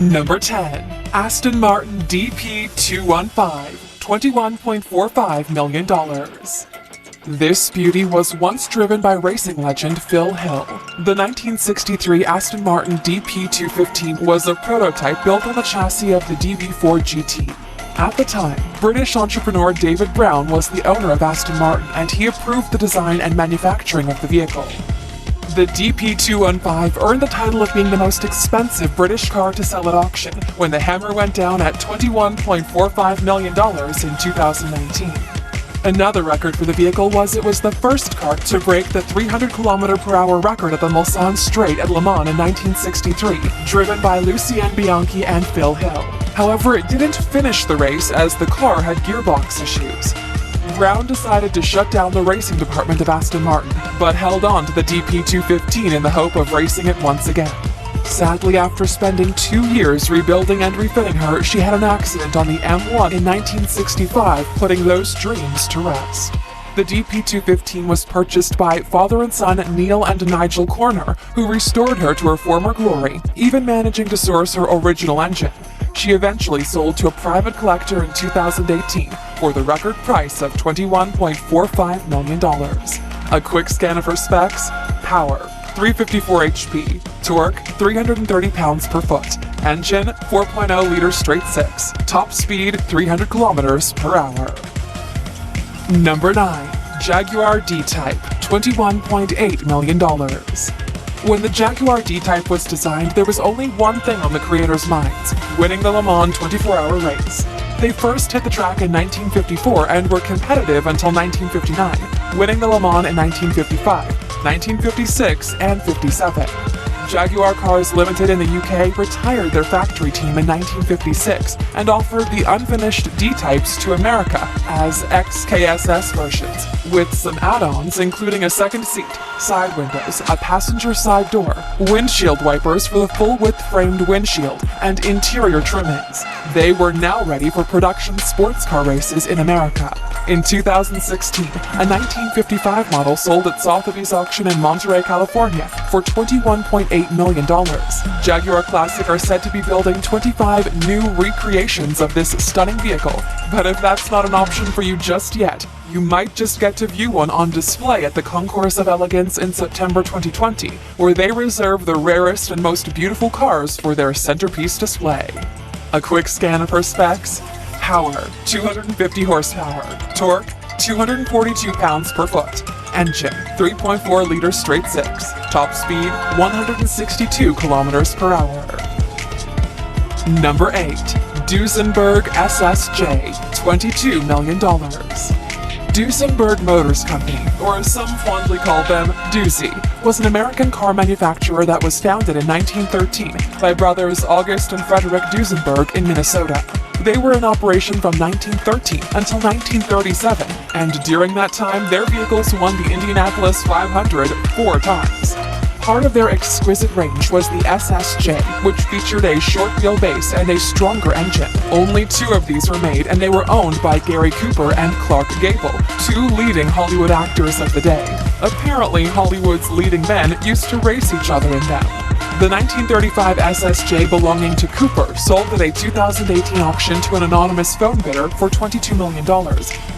Number 10. Aston Martin DP215, $21.45 million. This beauty was once driven by racing legend Phil Hill. The 1963 Aston Martin DP215 was a prototype built on the chassis of the DB4 GT. At the time, British entrepreneur David Brown was the owner of Aston Martin, and he approved the design and manufacturing of the vehicle. The DP215 earned the title of being the most expensive British car to sell at auction when the hammer went down at $21.45 million in 2019. Another record for the vehicle was it was the first car to break the 300 km/h record at the Mulsanne Straight at Le Mans in 1963, driven by Lucien Bianchi and Phil Hill. However, it didn't finish the race as the car had gearbox issues. Brown decided to shut down the racing department of Aston Martin, but held on to the DP215 in the hope of racing it once again. Sadly, after spending 2 years rebuilding and refitting her, she had an accident on the M1 in 1965, putting those dreams to rest. The DP215 was purchased by father and son Neil and Nigel Corner, who restored her to her former glory, even managing to source her original engine. She eventually sold to a private collector in 2018 for the record price of $21.45 million. A quick scan of her specs: power, 354 HP, torque, 330 pounds-per-foot, engine, 4.0-liter straight-six, top speed, 300 km/h. Number 9. Jaguar DType, $21.8 million. When the Jaguar DType was designed, there was only one thing on the creators' minds: winning the Le Mans 24-hour race. They first hit the track in 1954 and were competitive until 1959, winning the Le Mans in 1955, 1956, and 57. Jaguar Cars Limited in the UK retired their factory team in 1956 and offered the unfinished D-types to America as XKSS versions, with some add-ons including a second seat, side windows, a passenger side door, windshield wipers for the full-width framed windshield, and interior trimmings. They were now ready for production sports car races in America. In 2016, a 1955 model sold at Sotheby's auction in Monterey, California for $21.8 million. Jaguar Classic are said to be building 25 new recreations of this stunning vehicle, but if that's not an option for you just yet, you might just get to view one on display at the Concourse of Elegance in September 2020, where they reserve the rarest and most beautiful cars for their centerpiece display. A quick scan of her specs: power, 250 horsepower, torque, 242 pounds-per-foot, engine, 3.4-liter straight-six, top speed, 162 km/h. Number 8. Duesenberg SSJ, $22 million. Duesenberg Motors Company, or as some fondly call them, Doozy, was an American car manufacturer that was founded in 1913 by brothers August and Frederick Duesenberg in Minnesota. They were in operation from 1913 until 1937, and during that time their vehicles won the Indianapolis 500 4 times. Part of their exquisite range was the SSJ, which featured a short wheelbase and a stronger engine. Only 2 of these were made, and they were owned by Gary Cooper and Clark Gable, 2 leading Hollywood actors of the day. Apparently, Hollywood's leading men used to race each other in them. The 1935 SSJ belonging to Cooper sold at a 2018 auction to an anonymous phone bidder for $22 million,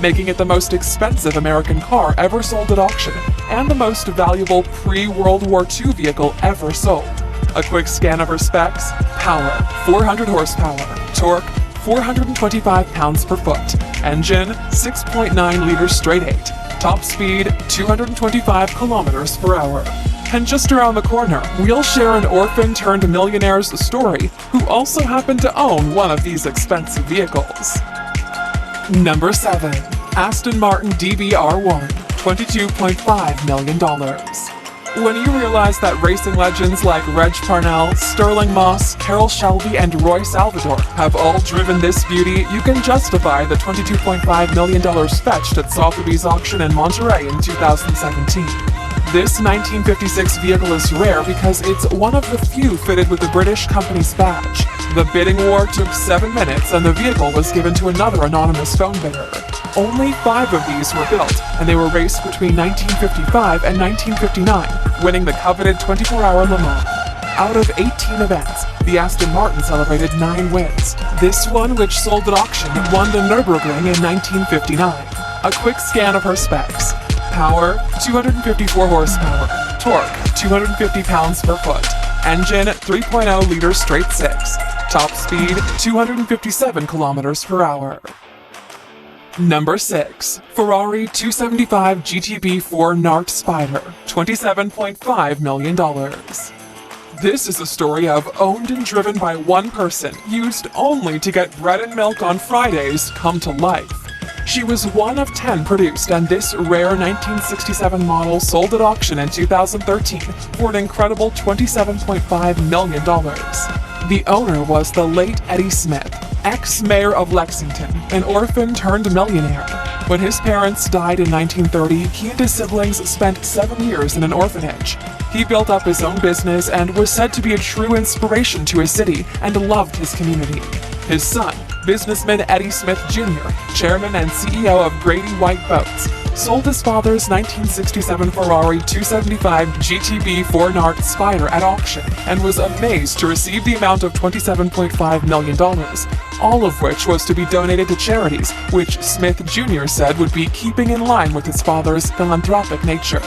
making it the most expensive American car ever sold at auction, and the most valuable pre-World War II vehicle ever sold. A quick scan of her specs: power, 400 horsepower, torque, 425 pounds-per-foot, engine, 6.9-liter straight-eight, top speed, 225 km/h. And just around the corner, we'll share an orphan-turned-millionaire's story who also happened to own one of these expensive vehicles. Number 7. Aston Martin DB-R1, $22.5 million. When you realize that racing legends like Reg Parnell, Sterling Moss, Carroll Shelby, and Roy Salvador have all driven this beauty, you can justify the $22.5 million fetched at Sotheby's auction in Monterey in 2017. This 1956 vehicle is rare because it's one of the few fitted with the British company's badge. The bidding war took 7 minutes and the vehicle was given to another anonymous phone bidder. Only 5 of these were built, and they were raced between 1955 and 1959, winning the coveted 24-hour Le Mans. Out of 18 events, The Aston Martin celebrated 9 wins. This one, which sold at auction, won the Nürburgring in 1959. A quick scan of her specs. Power, 254 horsepower. Torque, 250 pounds-per-foot. Engine, 3.0-liter straight-six. Top speed, 257 kilometers per hour. Number 6. Ferrari 275 GTB4 Nart Spider, $27.5 million. This is a story of owned and driven by one person, used only to get bread and milk on Fridays, come to life. She was one of 10 produced, and this rare 1967 model sold at auction in 2013 for an incredible $27.5 million. The owner was the late Eddie Smith, ex-mayor of Lexington, an orphan turned millionaire. When his parents died in 1930, he and his siblings spent 7 years in an orphanage. He built up his own business and was said to be a true inspiration to his city and loved his community. His son, businessman Eddie Smith Jr., chairman and CEO of Grady White Boats, sold his father's 1967 Ferrari 275 GTB4 Nart Spider at auction and was amazed to receive the amount of $27.5 million, all of which was to be donated to charities, which Smith Jr. said would be keeping in line with his father's philanthropic nature.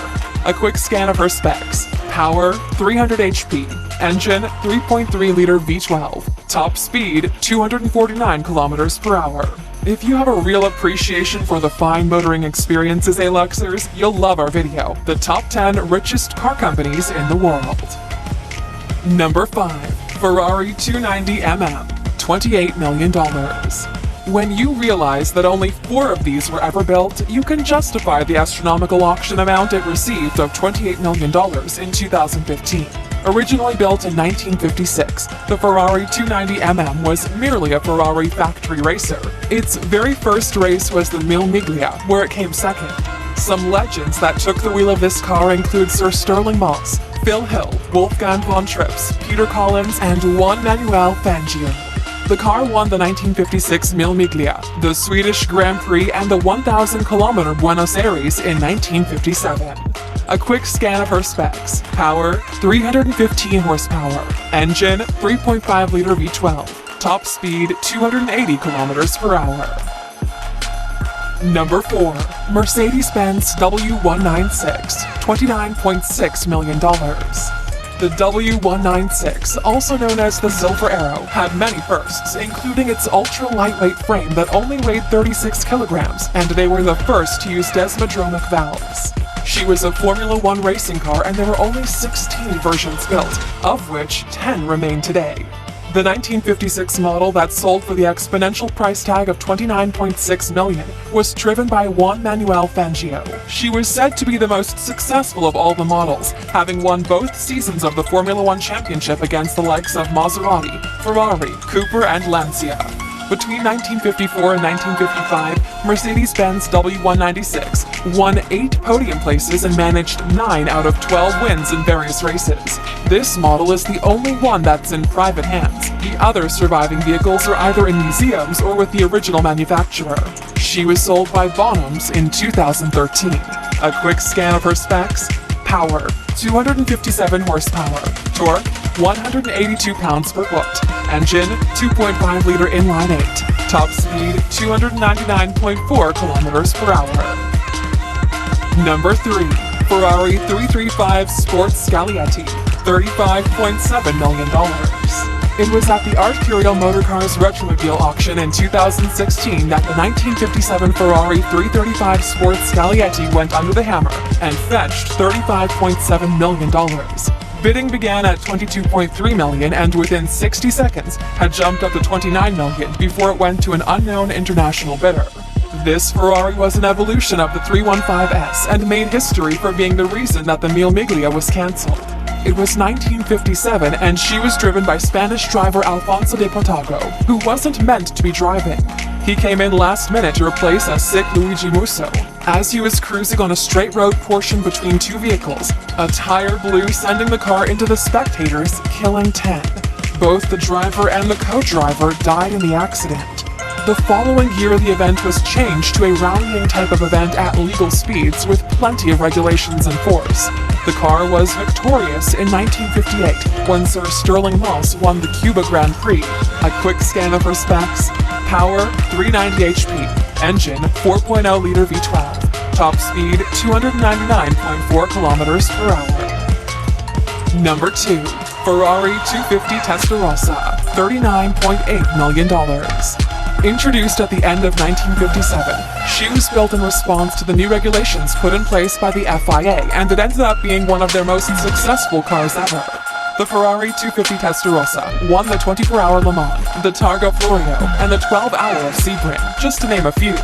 A quick scan of her specs. Power, 300 HP. Engine, 3.3-liter V12. Top speed, 249 kilometers per hour. If you have a real appreciation for the fine motoring experiences Luxers, you'll love our video, the top 10 richest car companies in the world. Number 5. Ferrari 290mm, $28 million. When you realize that only 4 of these were ever built, you can justify the astronomical auction amount it received of $28 million in 2015. Originally built in 1956, the Ferrari 290mm was merely a Ferrari factory racer. Its very first race was the Mille Miglia, where it came second. Some legends that took the wheel of this car include Sir Sterling Moss, Phil Hill, Wolfgang von Trips, Peter Collins, and Juan Manuel Fangio. The car won the 1956 Mille Miglia, the Swedish Grand Prix, and the 1,000-kilometer Buenos Aires in 1957. A quick scan of her specs. Power, 315 horsepower. Engine, 3.5-liter V12. Top speed, 280 kilometers per hour. Number 4. Mercedes-Benz W116, $29.6 million. The W196, also known as the Silver Arrow, had many firsts, including its ultra-lightweight frame that only weighed 36 kilograms, and they were the first to use desmodromic valves. She was a Formula One racing car, and there were only 16 versions built, of which 10 remain today. The 1956 model that sold for the exponential price tag of $29.6 million was driven by Juan Manuel Fangio. She was said to be the most successful of all the models, having won both seasons of the Formula One Championship against the likes of Maserati, Ferrari, Cooper, and Lancia. Between 1954 and 1955, Mercedes-Benz W196 won 8 podium places and managed 9 out of 12 wins in various races. This model is the only one that's in private hands. The other surviving vehicles are either in museums or with the original manufacturer. She was sold by Bonhams in 2013. A quick scan of her specs. Power, 257 horsepower. Torque, 182 pounds-per-foot. Engine, 2.5-liter inline-8. Top speed, 299.4 kilometers per hour. Number 3. Ferrari 335 Sports Scaglietti, $35.7 million. It was at the Arcurial Motor Cars Retromobile auction in 2016 that the 1957 Ferrari 335 Sports Scaglietti went under the hammer and fetched $35.7 million. Bidding began at $22.3 million and within 60 seconds had jumped up to $29 million before it went to an unknown international bidder. This Ferrari was an evolution of the 315S and made history for being the reason that the Mille Miglia was cancelled. It was 1957 and she was driven by Spanish driver Alfonso de Potago, who wasn't meant to be driving. He came in last minute to replace a sick Luigi Musso. As he was cruising on a straight road portion between 2 vehicles, a tire blew, sending the car into the spectators, killing 10. Both the driver and the co-driver died in the accident. The following year, the event was changed to a rallying type of event at legal speeds with plenty of regulations in force. The car was victorious in 1958 when Sir Sterling Moss won the Cuba Grand Prix. A quick scan of her specs: power 390 HP, engine 4.0-liter V12, top speed 299.4 kilometers per hour. Number 2. Ferrari 250 Testa Rossa, $39.8 million. Introduced at the end of 1957, she was built in response to the new regulations put in place by the FIA, and it ended up being one of their most successful cars ever. The Ferrari 250 Testa Rossa won the 24-hour Le Mans, the Targa Florio, and the 12-hour of Sebring, just to name a few.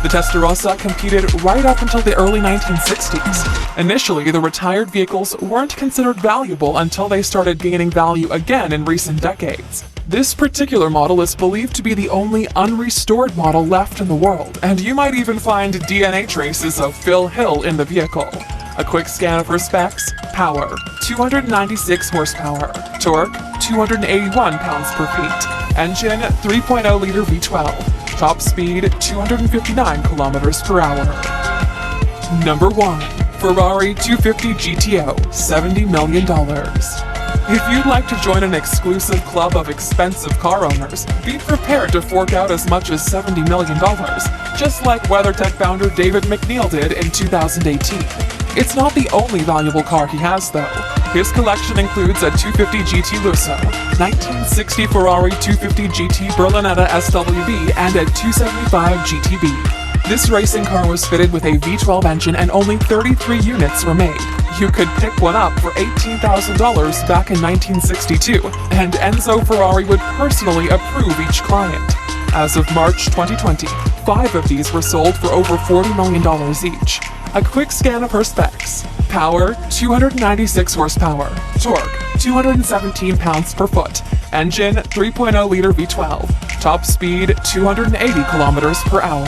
The Testa Rossa competed right up until the early 1960s. Initially, the retired vehicles weren't considered valuable until they started gaining value again in recent decades. This particular model is believed to be the only unrestored model left in the world, and you might even find DNA traces of Phil Hill in the vehicle. A quick scan of her specs: power 296 horsepower, torque 281 pounds-per-feet, engine 3.0-liter V12, top speed 259 kilometers per hour. Number 1. Ferrari 250 GTO, $70 million. If you'd like to join an exclusive club of expensive car owners, be prepared to fork out as much as $70 million, just like WeatherTech founder David McNeil did in 2018. It's not the only valuable car he has, though. His collection includes a 250 GT Lusso, 1960 Ferrari 250 GT Berlinetta SWB, and a 275 GTB. This racing car was fitted with a V12 engine and only 33 units were made. You could pick one up for $18,000 back in 1962, and Enzo Ferrari would personally approve each client. As of March 2020, 5 of these were sold for over $40 million each. A quick scan of her specs: power 296 horsepower, torque 217 pounds-per-foot, engine 3.0-liter V12, top speed 280 kilometers per hour.